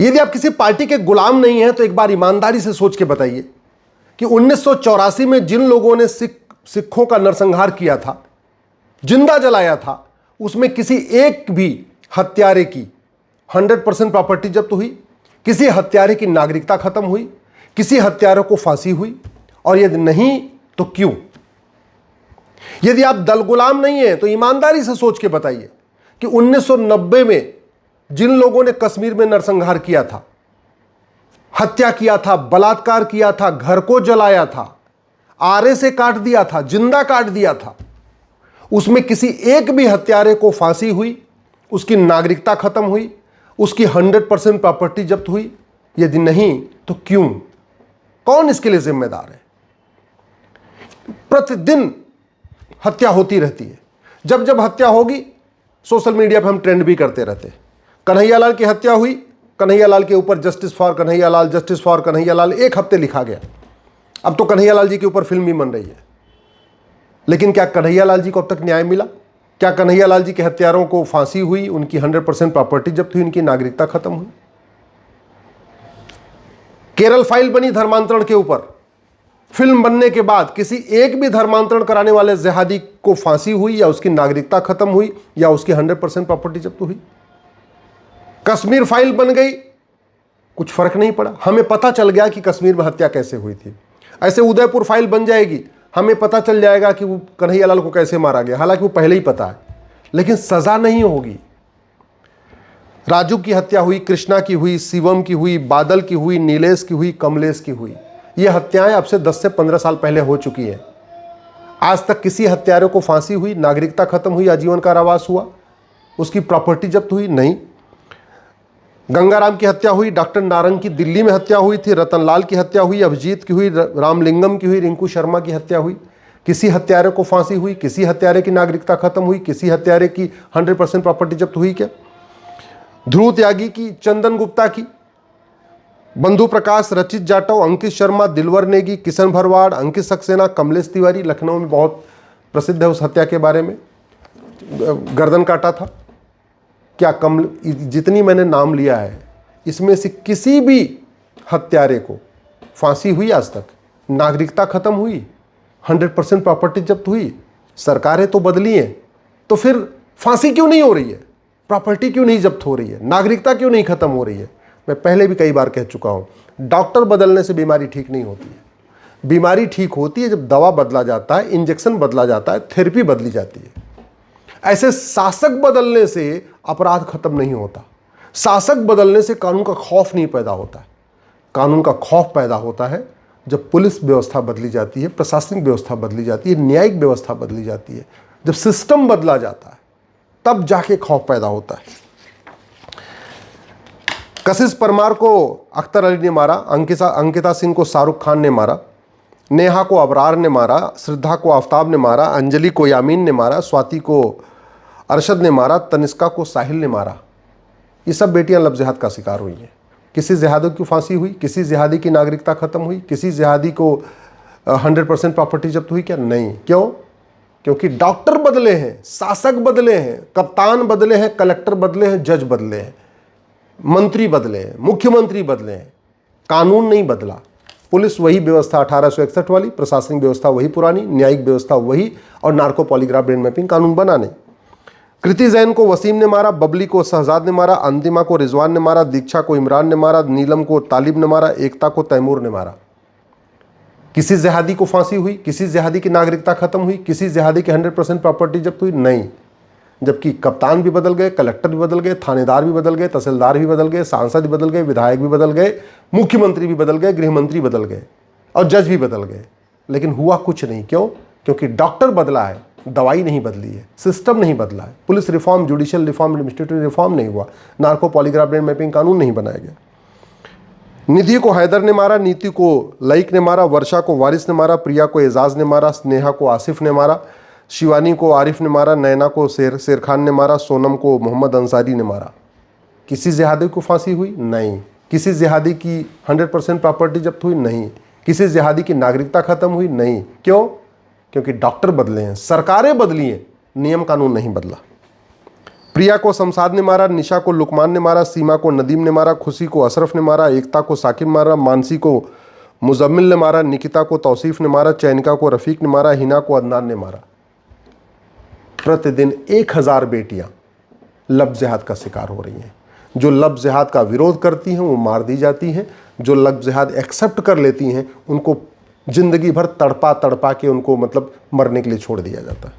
यदि आप किसी पार्टी के गुलाम नहीं हैं तो एक बार ईमानदारी से सोच के बताइए कि 1984 में जिन लोगों ने सिखों का नरसंहार किया था, जिंदा जलाया था, उसमें किसी एक भी हत्यारे की 100% प्रॉपर्टी जब्त हुई? किसी हत्यारे की नागरिकता खत्म हुई? किसी हत्यारे को फांसी हुई? और यदि नहीं तो क्यों? यदि आप दल गुलाम नहीं है तो ईमानदारी से सोच के बताइए कि 1990 में जिन लोगों ने कश्मीर में नरसंहार किया था, हत्या किया था, बलात्कार किया था, घर को जलाया था, आरे से काट दिया था, जिंदा काट दिया था, उसमें किसी एक भी हत्यारे को फांसी हुई? उसकी नागरिकता खत्म हुई? उसकी 100% प्रॉपर्टी जब्त हुई? यदि नहीं तो क्यों? कौन इसके लिए जिम्मेदार है? प्रतिदिन हत्या होती रहती है। जब जब हत्या होगी सोशल मीडिया पर हम ट्रेंड भी करते रहते हैं। कन्हैयालाल की हत्या हुई, कन्हैयालाल के ऊपर justice for Kanhaiyalal, justice for Kanhaiyalal एक हफ्ते लिखा गया। अब तो कन्हैयालाल जी के ऊपर फिल्म भी बन रही है। लेकिन क्या कन्हैयालाल जी को अब तक न्याय मिला? क्या कन्हैयालाल जी के हत्यारों को फांसी हुई? उनकी 100% प्रॉपर्टी जब्त हुई? उनकी नागरिकता खत्म हुई? केरल फाइल बनी धर्मांतरण के ऊपर, फिल्म बनने के बाद किसी एक भी धर्मांतरण कराने वाले जिहादी को फांसी हुई या उसकी नागरिकता खत्म हुई या उसकी 100% प्रॉपर्टी जब्त हुई? कश्मीर फाइल बन गई, कुछ फर्क नहीं पड़ा, हमें पता चल गया कि कश्मीर में हत्या कैसे हुई थी। ऐसे उदयपुर फाइल बन जाएगी, हमें पता चल जाएगा कि वो कन्हैयालाल को कैसे मारा गया, हालांकि वो पहले ही पता है, लेकिन सजा नहीं होगी। राजू की हत्या हुई, कृष्णा की हुई, शिवम की हुई, बादल की हुई, नीलेश की हुई, कमलेश की हुई। ये हत्याएं अब से 10 से 15 साल पहले हो चुकी हैं। आज तक किसी हत्यारे को फांसी हुई, नागरिकता खत्म हुई, आजीवन कारावास हुआ, उसकी प्रॉपर्टी जब्त हुई? नहीं। गंगाराम की हत्या हुई, डॉक्टर नारंग की दिल्ली में हत्या हुई थी, रतनलाल की हत्या हुई, अभिजीत की हुई, रामलिंगम की हुई, रिंकू शर्मा की हत्या हुई। किसी हत्यारे को फांसी हुई? किसी हत्यारे की नागरिकता खत्म हुई? किसी हत्यारे की 100% प्रॉपर्टी जब्त हुई? क्या ध्रुव त्यागी की, चंदन गुप्ता की, बंधु प्रकाश, रचित जाटव, अंकित शर्मा, दिलवर नेगी, किशन भरवाड़, अंकित सक्सेना, कमलेश तिवारी, लखनऊ में बहुत प्रसिद्ध है उस हत्या के बारे में, गर्दन काटा था। क्या जितनी मैंने नाम लिया है इसमें से किसी भी हत्यारे को फांसी हुई आज तक? नागरिकता खत्म हुई? 100% प्रॉपर्टी जब्त हुई? सरकारें तो बदली हैं, तो फिर फांसी क्यों नहीं हो रही है? प्रॉपर्टी क्यों नहीं जब्त हो रही है? नागरिकता क्यों नहीं खत्म हो रही है? मैं पहले भी कई बार कह चुका हूं, डॉक्टर बदलने से बीमारी ठीक नहीं होती है। बीमारी ठीक होती है जब दवा बदला जाता है, इंजेक्शन बदला जाता है, थेरेपी बदली जाती है। ऐसे शासक बदलने से अपराध खत्म नहीं होता। शासक बदलने से कानून का खौफ नहीं पैदा होता है। कानून का खौफ पैदा होता है जब पुलिस व्यवस्था बदली जाती है, प्रशासनिक व्यवस्था बदली जाती है, न्यायिक व्यवस्था बदली जाती है, जब सिस्टम बदला जाता है तब जाके खौफ पैदा होता है। कशिश परमार को अख्तर अली ने मारा, अंकिता सिंह को शाहरुख खान ने मारा, नेहा को अबरार ने मारा, श्रद्धा को आफ्ताब ने मारा, अंजलि को यामीन ने मारा, स्वाति को अरशद ने मारा, तनिष्का को साहिल ने मारा। ये सब बेटियां लव जिहाद का शिकार हुई हैं। किसी जिहादी की फांसी हुई? किसी जिहादी की नागरिकता खत्म हुई? किसी जिहादी को 100% प्रॉपर्टी जब्त हुई? क्या नहीं। क्यों? क्योंकि डॉक्टर बदले हैं, शासक बदले हैं, कप्तान बदले हैं, कलेक्टर बदले हैं, जज बदले हैं, मंत्री बदले हैं, मुख्यमंत्री बदले हैं, कानून नहीं बदला। पुलिस वही व्यवस्था 1861 वाली, प्रशासनिक व्यवस्था वही पुरानी, न्यायिक व्यवस्था वही, और नार्को पॉलीग्राफ ब्रेन मैपिंग कानून बना नहीं। कृति जैन को वसीम ने मारा, बबली को शहजाद ने मारा, अंतिमा को रिजवान ने मारा, दीक्षा को इमरान ने मारा, नीलम को तालिब ने मारा, एकता को तैमूर ने मारा। किसी जिहादी को फांसी हुई? किसी जिहादी की नागरिकता खत्म हुई? किसी जिहादी की 100% प्रॉपर्टी जब्त हुई? नहीं। जबकि कप्तान भी बदल गए, कलेक्टर भी बदल गए, थानेदार भी बदल गए, तहसीलदार भी बदल गए, सांसद भी बदल गए, विधायक भी बदल गए, मुख्यमंत्री भी बदल गए, गृहमंत्री बदल गए और जज भी बदल गए, लेकिन हुआ कुछ नहीं। क्यों? क्योंकि डॉक्टर बदला है, दवाई नहीं बदली है, सिस्टम नहीं बदला है। Police reform, judicial reform, administrative reform नहीं हुआ, नार्को पॉलीग्राफ ब्रेन मैपिंग कानून नहीं बनाया गया। निधि को हैदर ने मारा, नीति को लईक ने मारा, वर्षा को वारिस ने मारा, प्रिया को एजाज ने मारा, स्नेहा को आसिफ ने मारा, शिवानी को आरिफ ने मारा, नैना को शेर खान ने मारा, सोनम को मोहम्मद अंसारी ने मारा। किसी जिहादी को फांसी हुई? नहीं। किसी जिहादी की 100% प्रॉपर्टी जब्त हुई? नहीं। किसी जिहादी की नागरिकता खत्म हुई? नहीं। क्यों? क्योंकि डॉक्टर बदले हैं, सरकारें बदली हैं, नियम कानून नहीं बदला। प्रिया को शमशाद ने मारा, निशा को लुकमान ने मारा, सीमा को नदीम ने मारा, खुशी को अशरफ ने मारा, एकता को साकिब मारा, मानसी को मुजम्मिल ने मारा, निकिता को तौसीफ ने मारा, चैनिका को रफ़ीक ने मारा, हिना को अदनान ने मारा। प्रतिदिन 1000 बेटियां लव जिहाद का शिकार हो रही हैं। जो लव जिहाद का विरोध करती हैं वो मार दी जाती हैं, जो लव जिहाद एक्सेप्ट कर लेती हैं उनको जिंदगी भर तड़पा तड़पा के उनको मतलब मरने के लिए छोड़ दिया जाता है।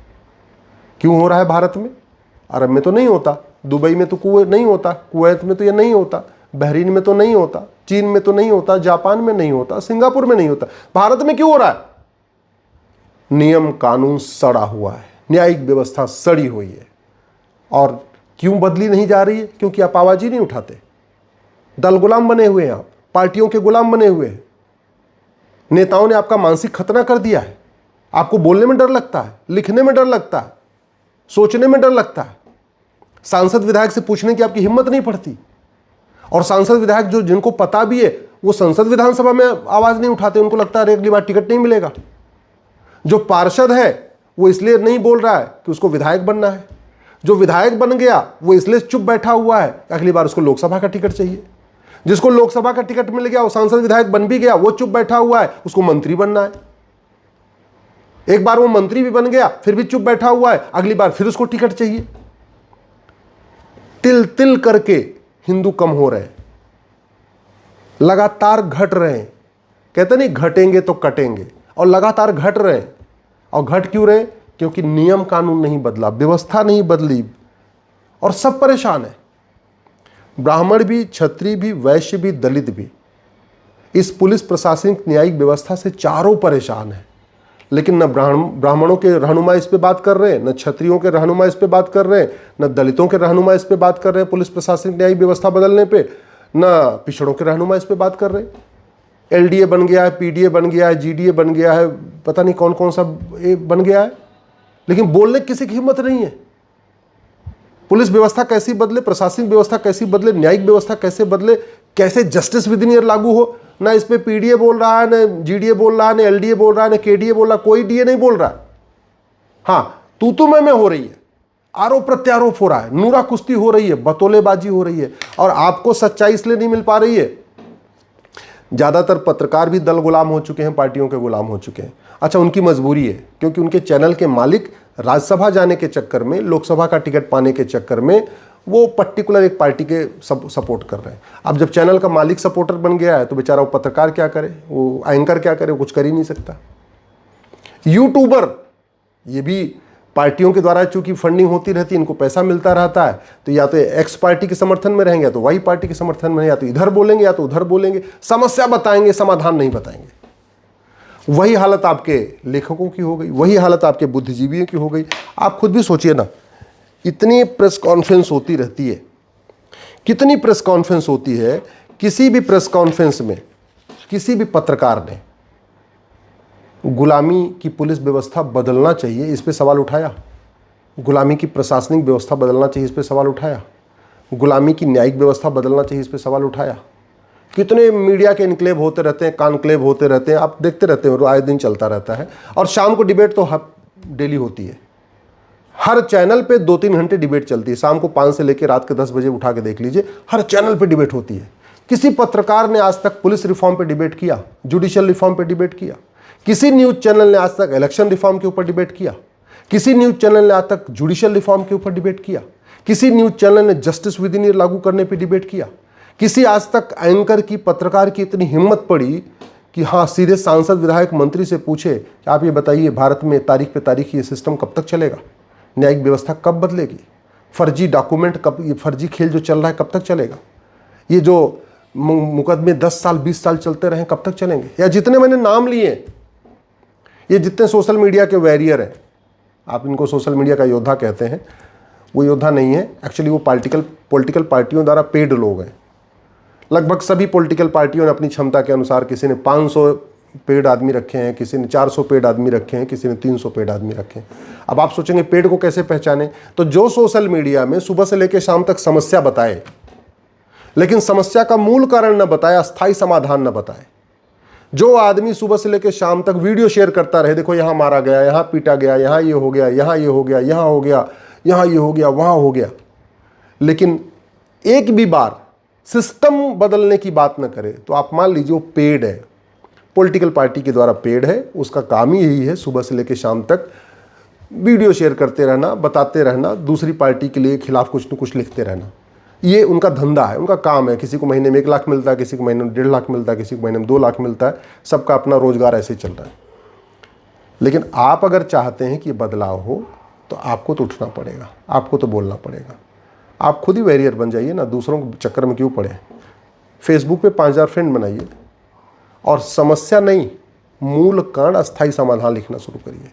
क्यों हो रहा है भारत में? अरब में तो नहीं होता, दुबई में तो कुवैत नहीं होता, कुवैत में तो ये नहीं होता, बहरीन में तो नहीं होता, चीन में तो नहीं होता, जापान में नहीं होता, सिंगापुर में नहीं होता। भारत में क्यों हो रहा है? नियम कानून सड़ा हुआ है, न्यायिक व्यवस्था सड़ी हुई है। और क्यों बदली नहीं जा रही है? क्योंकि आप आवाज ही नहीं उठाते। दल गुलाम बने हुए हैं, आप पार्टियों के गुलाम बने हुए हैं। नेताओं ने आपका मानसिक खतना कर दिया है। आपको बोलने में डर लगता है, लिखने में डर लगता है, सोचने में डर लगता है। सांसद विधायक से पूछने की आपकी हिम्मत नहीं पड़ती। और सांसद विधायक जो जिनको पता भी है वो संसद विधानसभा में आवाज नहीं उठाते, उनको लगता है अगली बार टिकट नहीं मिलेगा। जो पार्षद है वो इसलिए नहीं बोल रहा है कि उसको विधायक बनना है। जो विधायक बन गया वो इसलिए चुप बैठा हुआ है, अगली बार उसको लोकसभा का टिकट चाहिए। जिसको लोकसभा का टिकट मिल गया वो सांसद विधायक बन भी गया, वो चुप बैठा हुआ है, उसको मंत्री बनना है। एक बार वो मंत्री भी बन गया फिर भी चुप बैठा हुआ है, अगली बार फिर उसको टिकट चाहिए। तिल तिल करके हिंदू कम हो रहे हैं, लगातार घट रहे हैं। कहते नहीं घटेंगे तो कटेंगे, और लगातार घट रहे हैं। और घट क्यों रहे? क्योंकि नियम कानून नहीं बदला, व्यवस्था नहीं बदली, और सब परेशान है। ब्राह्मण भी, क्षत्रिय भी, वैश्य भी, दलित भी इस पुलिस प्रशासनिक न्यायिक व्यवस्था से चारों परेशान है। लेकिन न ब्राह्मणों के रहनुमा इस पे बात कर रहे हैं, न क्षत्रियों के रहनुमा इस पे बात कर रहे हैं, न दलितों के रहनुमा इस पे बात कर रहे हैं पुलिस प्रशासनिक न्यायिक व्यवस्था बदलने पे, न पिछड़ों के रहनुमा इस पे बात कर रहे हैं। एलडीए बन गया है, पीडीए बन गया है, जीडीए बन गया है, पता नहीं कौन कौन सा बन गया है, लेकिन बोलने की किसी की हिम्मत नहीं है। पुलिस व्यवस्था कैसी बदले, प्रशासनिक व्यवस्था कैसी बदले, न्यायिक व्यवस्था कैसे बदले, कैसे जस्टिस विद इन ईयर लागू हो। ना इस पे पीडीए बोल रहा है, ना जीडीए बोल रहा है, ना एलडीए बोल रहा है, ना केडीए बोल रहा है, कोई डीए नहीं बोल रहा है। हाँ, तू में हो रही है, आरोप प्रत्यारोप हो रहा है, नूरा कुश्ती हो रही है, बतौलेबाजी हो रही है, और आपको सच्चाई इसलिए नहीं मिल पा रही है। ज्यादातर पत्रकार भी दल गुलाम हो चुके हैं, पार्टियों के गुलाम हो चुके हैं। अच्छा, उनकी मजबूरी है, क्योंकि उनके चैनल के मालिक राज्यसभा जाने के चक्कर में, लोकसभा का टिकट पाने के चक्कर में वो पर्टिकुलर एक पार्टी के सपोर्ट कर रहे हैं। अब जब चैनल का मालिक सपोर्टर बन गया है तो बेचारा वो पत्रकार क्या करे, वो एंकर क्या करे, वो कुछ कर ही नहीं सकता। यूट्यूबर ये भी पार्टियों के द्वारा चूंकि फंडिंग होती रहती है, इनको पैसा मिलता रहता है, तो या तो एक्स पार्टी के समर्थन में रहेंगे, या तो वाई पार्टी के समर्थन में, या तो इधर बोलेंगे या तो उधर बोलेंगे, समस्या बताएंगे, समाधान नहीं बताएंगे। वही हालत आपके लेखकों की हो गई, वही हालत आपके बुद्धिजीवियों की हो गई। आप खुद भी सोचिए ना, इतनी प्रेस कॉन्फ्रेंस होती रहती है, कितनी प्रेस कॉन्फ्रेंस होती है। किसी भी प्रेस कॉन्फ्रेंस में किसी भी पत्रकार ने गुलामी की पुलिस व्यवस्था बदलना चाहिए इस पे सवाल उठाया, गुलामी की प्रशासनिक व्यवस्था बदलना चाहिए इस पे सवाल उठाया, गुलामी की न्यायिक व्यवस्था बदलना चाहिए इस पे सवाल उठाया। कितने मीडिया के इनक्लेव होते रहते हैं, कॉन्क्लेव होते रहते हैं, आप देखते रहते हैं, आए दिन चलता रहता है। और शाम को डिबेट तो डेली होती है, हर चैनल पे 2-3 घंटे डिबेट चलती है। शाम को 5 से लेकर रात के 10 बजे उठा के देख लीजिए, हर चैनल पे डिबेट होती है। किसी पत्रकार ने आज तक पुलिस रिफॉर्म पे डिबेट किया, जुडिशियल रिफॉर्म पे डिबेट किया? किसी न्यूज चैनल ने आज तक इलेक्शन रिफॉर्म के ऊपर डिबेट किया? किसी न्यूज चैनल ने आज तक जुडिशियल रिफॉर्म के ऊपर डिबेट किया? किसी न्यूज चैनल ने जस्टिस विद इन ईयर लागू करने पर डिबेट किया? किसी आज तक एंकर की, पत्रकार की इतनी हिम्मत पड़ी कि हाँ सीधे सांसद विधायक मंत्री से पूछे कि आप ये बताइए भारत में तारीख पे तारीख ये सिस्टम कब तक चलेगा, न्यायिक व्यवस्था कब बदलेगी, फर्जी डॉक्यूमेंट कब, ये फर्जी खेल जो चल रहा है कब तक चलेगा, ये जो मुकदमे 10 साल 20 साल चलते रहे कब तक चलेंगे? या जितने मैंने नाम लिए, ये जितने सोशल मीडिया के वॉरियर हैं, आप इनको सोशल मीडिया का योद्धा कहते हैं, वो योद्धा नहीं है, एक्चुअली वो पॉलिटिकल पार्टियों द्वारा पेड लोग हैं। लगभग सभी पॉलिटिकल पार्टियों ने अपनी क्षमता के अनुसार, किसी ने 500 पेड आदमी रखे हैं, किसी ने 400 पेड आदमी रखे हैं, किसी ने 300 पेड आदमी रखे हैं। अब आप सोचेंगे पेड को कैसे पहचाने? तो जो सोशल मीडिया में सुबह से लेकर शाम तक समस्या बताए, लेकिन समस्या का मूल कारण न बताए, अस्थायी समाधान न बताए, जो आदमी सुबह से लेकर शाम तक वीडियो शेयर करता रहे, देखो यहां मारा गया, यहां पीटा गया, यहां ये हो गया, यहां ये हो गया, यहां हो गया, यहां ये हो गया, वहां हो गया, लेकिन एक भी बार सिस्टम बदलने की बात न करे तो आप मान लीजिए वो पेड है, पॉलिटिकल पार्टी के द्वारा पेड है, उसका काम ही यही है सुबह से लेकर शाम तक वीडियो शेयर करते रहना, बताते रहना, दूसरी पार्टी के लिए खिलाफ कुछ न कुछ लिखते रहना। ये उनका धंधा है, उनका काम है। किसी को महीने में 1 लाख मिलता है, किसी को महीने में 1.5 लाख मिलता है, किसी को महीने में 2 लाख मिलता है। सबका अपना रोजगार ऐसे ही चल रहा है। लेकिन आप अगर चाहते हैं कि बदलाव हो तो आपको तो उठना पड़ेगा, आपको तो बोलना पड़ेगा। आप खुद ही वैरियर बन जाइए ना, दूसरों के चक्कर में क्यों पड़े। फेसबुक पे 5000 फ्रेंड बनाइए और समस्या नहीं, मूल कारण, अस्थायी समाधान लिखना शुरू करिए।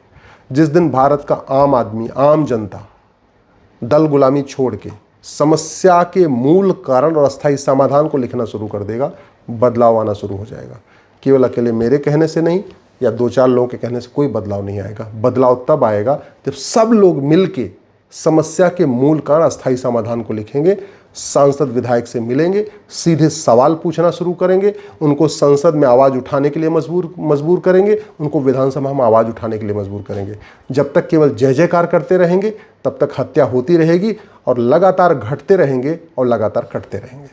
जिस दिन भारत का आम आदमी, आम जनता दल गुलामी छोड़ के समस्या के मूल कारण और अस्थायी समाधान को लिखना शुरू कर देगा, बदलाव आना शुरू हो जाएगा। केवल अकेले मेरे कहने से नहीं या 2-4 लोगों के कहने से कोई बदलाव नहीं आएगा। बदलाव तब आएगा जब सब लोग मिलके समस्या के मूल कारण, अस्थायी समाधान को लिखेंगे, सांसद विधायक से मिलेंगे, सीधे सवाल पूछना शुरू करेंगे, उनको संसद में आवाज़ उठाने के लिए मजबूर करेंगे, उनको विधानसभा में आवाज़ उठाने के लिए मजबूर करेंगे। जब तक केवल जय जयकार करते रहेंगे तब तक हत्या होती रहेगी और लगातार घटते रहेंगे और लगातार कटते रहेंगे।